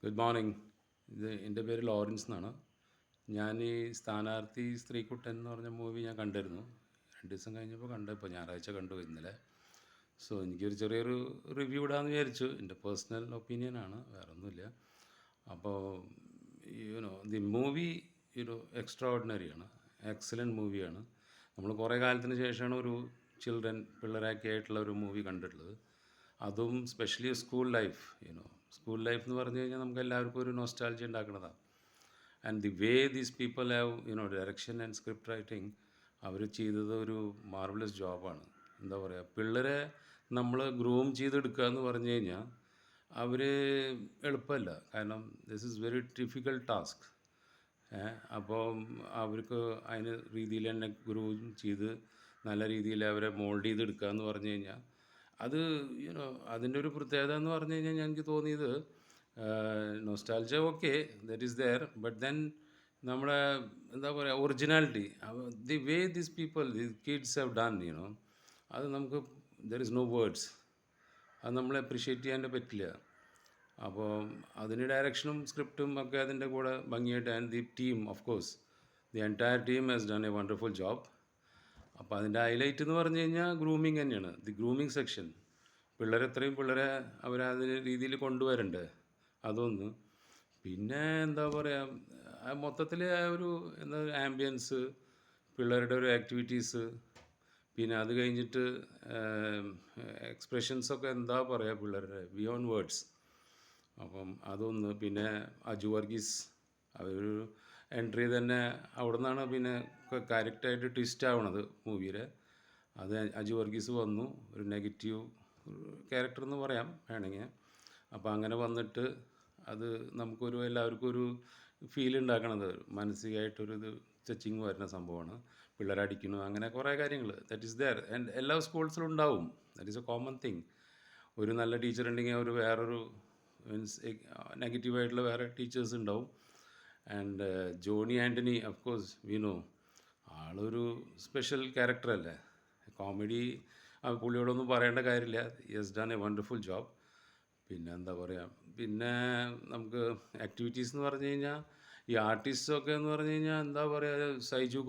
Good morning. എൻ്റെ പേര് Lawrence എന്നാണ്. ഞാൻ ഈ സ്ഥാനാർത്ഥി സ്ത്രീക്കുട്ടൻ എന്ന് പറഞ്ഞ മൂവി ഞാൻ കണ്ടിരുന്നു. 2 ദിവസം കഴിഞ്ഞപ്പോൾ കണ്ടു. ഇപ്പോൾ ഞായറാഴ്ച കണ്ടു ഇന്നലെ. സോ എനിക്കൊരു ചെറിയൊരു റിവ്യൂ ഇടാമെന്ന് വിചാരിച്ചു. എൻ്റെ പേഴ്സണൽ ഒപ്പീനിയനാണ്, വേറെ ഒന്നുമില്ല. അപ്പോൾ ദി മൂവി എക്സ്ട്രാ ഓർഡിനറിയാണ്, എക്സലൻറ്റ് മൂവിയാണ്. നമ്മൾ കുറേ കാലത്തിന് ശേഷമാണ് ഒരു പിള്ളേരൊക്കെ ആയിട്ടുള്ള ഒരു മൂവി കണ്ടിട്ടുള്ളത്. അതും specially school life. School life എന്ന് പറഞ്ഞു കഴിഞ്ഞാൽ നമുക്ക് എല്ലാവർക്കും ഒരു നൊസ്റ്റാൾജി ഉണ്ടാക്കുന്നതാണ്. And the way these people have direction and script writing, അവർ ചെയ്തത് ഒരു മാർവലസ് ജോബാണ്. എന്താ പറയുക, പിള്ളേരെ നമ്മൾ ഗ്രൂം ചെയ്തെടുക്കുക എന്ന് പറഞ്ഞു കഴിഞ്ഞാൽ അവർ എളുപ്പമല്ല. കാരണം this is very difficult task. അപ്പോൾ അവർക്ക് അതിന് രീതിയിൽ തന്നെ ഗ്രൂം ചെയ്ത് നല്ല രീതിയിൽ അവരെ മോൾഡ് ചെയ്തെടുക്കുക എന്ന് പറഞ്ഞു കഴിഞ്ഞാൽ അത് അതിൻ്റെ ഒരു പ്രത്യേകത എന്ന് പറഞ്ഞു കഴിഞ്ഞാൽ എനിക്ക് തോന്നിയത്, nostalgia okay, that is there, but then നമ്മുടെ എന്താ പറയുക, originality, the way these people, the kids have done, അത് നമുക്ക് ദർ ഇസ് നോ വേർഡ്സ്. അത് നമ്മൾ അപ്രിഷ്യേറ്റ് ചെയ്യാൻ പറ്റില്ല. അപ്പോൾ അതിന് ഡയറക്ഷനും സ്ക്രിപ്റ്റും ഒക്കെ അതിൻ്റെ കൂടെ ഭംഗിയായിട്ട്, and the team, of course the entire team has done a wonderful job. അപ്പോൾ അതിൻ്റെ ഹൈലൈറ്റ് എന്ന് പറഞ്ഞു കഴിഞ്ഞാൽ ഗ്രൂമിങ് തന്നെയാണ്, ദി ഗ്രൂമിങ് സെക്ഷൻ. പിള്ളേരെ അവരതിന് രീതിയിൽ കൊണ്ടുവരണ്ടേ, അതൊന്ന്. പിന്നെ എന്താ പറയുക, മൊത്തത്തിൽ ഒരു ആംബിയൻസ്, പിള്ളേരുടെ ഒരു ആക്ടിവിറ്റീസ്, പിന്നെ അത് കഴിഞ്ഞിട്ട് എക്സ്പ്രഷൻസൊക്കെ എന്താ പറയുക പിള്ളേരുടെ, ബിയോണ്ട് വേർഡ്സ്. അപ്പം അതൊന്ന്. പിന്നെ അജു വർഗീസ്, അവരൊരു എൻട്രി തന്നെ അവിടെ നിന്നാണ് പിന്നെ കറക്റ്റായിട്ട് ട്വിസ്റ്റ് ആവണത് മൂവിയിൽ. അത് അജു വർഗീസ് വന്നു, ഒരു നെഗറ്റീവ് ക്യാരക്ടർ എന്ന് പറയാം വേണമെങ്കിൽ. അപ്പോൾ അങ്ങനെ വന്നിട്ട് അത് നമുക്കൊരു എല്ലാവർക്കും ഒരു ഫീൽ ഉണ്ടാക്കണത്, മാനസികമായിട്ടൊരു ടച്ചിങ് വരുന്ന സംഭവമാണ്. പിള്ളേരടിക്കുന്നു, അങ്ങനെ കുറേ കാര്യങ്ങൾ, ദാറ്റ് ഈസ് ദെയർ. ആൻഡ് എല്ലാ സ്കൂൾസിലും ഉണ്ടാവും, that is A common thing. ഒരു നല്ല ടീച്ചർ ഉണ്ടെങ്കിൽ ഒരു വേറൊരു മീൻസ് നെഗറ്റീവായിട്ടുള്ള വേറെ ടീച്ചേഴ്സ് ഉണ്ടാവും. And Johnny Antony, of course we know, ആളൊരു സ്പെഷ്യൽ ക്യാരക്ടറല്ലേ. കോമഡി പുള്ളിയോടൊന്നും പറയേണ്ട കാര്യമില്ല, he has done a wonderful job. പിന്നെ എന്താ പറയുക, പിന്നെ നമുക്ക് ആക്ടിവിറ്റീസ് എന്ന് പറഞ്ഞു കഴിഞ്ഞാൽ ഈ ആർട്ടിസ്റ്റൊക്കെ എന്ന് പറഞ്ഞു കഴിഞ്ഞാൽ എന്താ പറയുക, സൈജു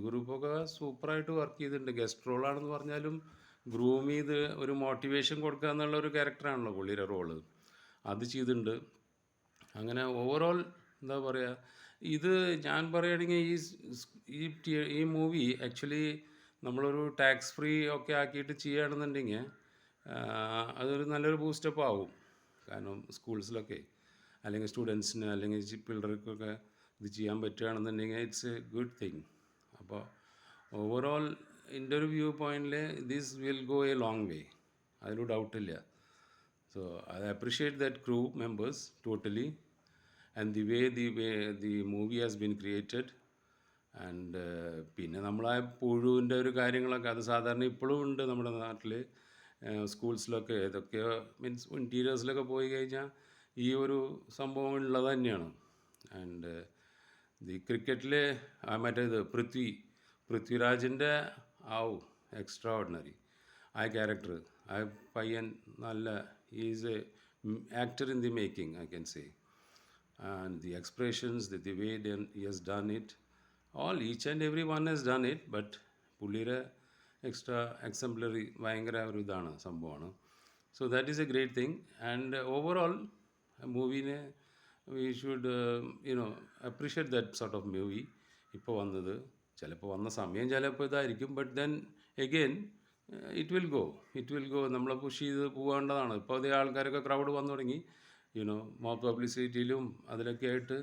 ഗ്രൂപ്പൊക്കെ സൂപ്പറായിട്ട് വർക്ക് ചെയ്തിട്ടുണ്ട്. ഗസ്റ്റ് റോളാണെന്ന് പറഞ്ഞാലും ഗ്രൂം ചെയ്ത് ഒരു മോട്ടിവേഷൻ കൊടുക്കുക എന്നുള്ള ഒരു ക്യാരക്ടറാണല്ലോ പുള്ളിയുടെ റോള്, അത് ചെയ്തിട്ടുണ്ട്. അങ്ങനെ ഓവറോൾ എന്താ പറയുക, ഇത് ഞാൻ പറയുകയാണെങ്കിൽ ഈ മൂവി ആക്ച്വലി നമ്മളൊരു ടാക്സ് ഫ്രീ ഒക്കെ ആക്കിയിട്ട് ചെയ്യുകയാണെന്നുണ്ടെങ്കിൽ അതൊരു നല്ലൊരു ബൂസ്റ്റപ്പ് ആവും. കാരണം സ്കൂൾസിലൊക്കെ അല്ലെങ്കിൽ സ്റ്റുഡൻസിന് അല്ലെങ്കിൽ പിള്ളേർക്കൊക്കെ ഇത് ചെയ്യാൻ പറ്റുകയാണെന്നുണ്ടെങ്കിൽ ഇറ്റ്സ് എ ഗുഡ് തിങ്. അപ്പോൾ ഓവറോൾ എൻ്റെ ഒരു വ്യൂ പോയിന്റിൽ this will go a long way, അതിലൊരു ഡൗട്ടില്ല. So I appreciate that crew members totally, and the way the movie has been created. And പിന്നെ നമ്മളെ പുഴുവിൻ്റെ ഒരു കാര്യങ്ങളൊക്കെ, അത് സാധാരണ ഇപ്പോഴും ഉണ്ട് നമ്മുടെ നാട്ടിൽ സ്കൂൾസിലൊക്കെ. ഏതൊക്കെയോ മീൻസ് ഇൻറ്റീരിയേഴ്സിലൊക്കെ പോയി കഴിഞ്ഞാൽ ഈ ഒരു സംഭവം ഉള്ളത് തന്നെയാണ്. ആൻഡ് ദി ക്രിക്കറ്റിൽ മറ്റേത് പൃഥ്വിരാജിൻ്റെ എക്സ്ട്രാ ഓർഡിനറി ആ ക്യാരക്ടർ, ആ പയ്യൻ നല്ല, is A actor in the making, I can say. And the expressions, the way he has done it, each and every one has done it, but പുള്ളിയുടെ extra exemplary ഭയങ്കര ഒരു ഇതാണ്, സംഭവമാണ്. So that is a great thing. And overall മൂവീനെ we should appreciate that sort of movie. ഇപ്പോൾ വന്നത് ചിലപ്പോൾ വന്ന സമയം ചിലപ്പോൾ ഇതായിരിക്കും, but then again it will go. നമ്മളെ പുഷ് ചെയ്ത് പോകേണ്ടതാണ്. ഇപ്പോൾ അതേ ആൾക്കാരൊക്കെ ക്രൗഡ് വന്നു തുടങ്ങി, മോർ പബ്ലിസിറ്റിയിലും അതിലൊക്കെ ആയിട്ട്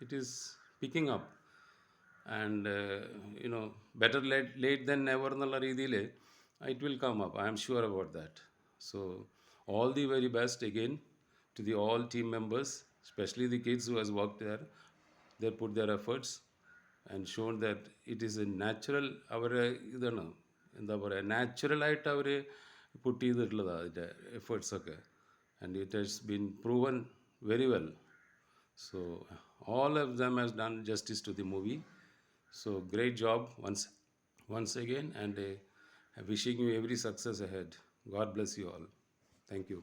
it is picking up. And better late than never എന്നുള്ള രീതിയിൽ it will come up, I am sure about that. So all the very best again to the all team members, especially the kids who has worked there. They put their efforts and shown that it is a natural, അവരെ ഇതാണ് എന്താ പറയുക, നാച്ചുറലായിട്ട് അവർ പുട്ട് ചെയ്തിട്ടുള്ളതാണ് അതിൻ്റെ എഫേർട്സൊക്കെ. And it has been proven very well. So all of them has done justice to the movie. So great job once again, and wishing you every success ahead. God bless you all. Thank you.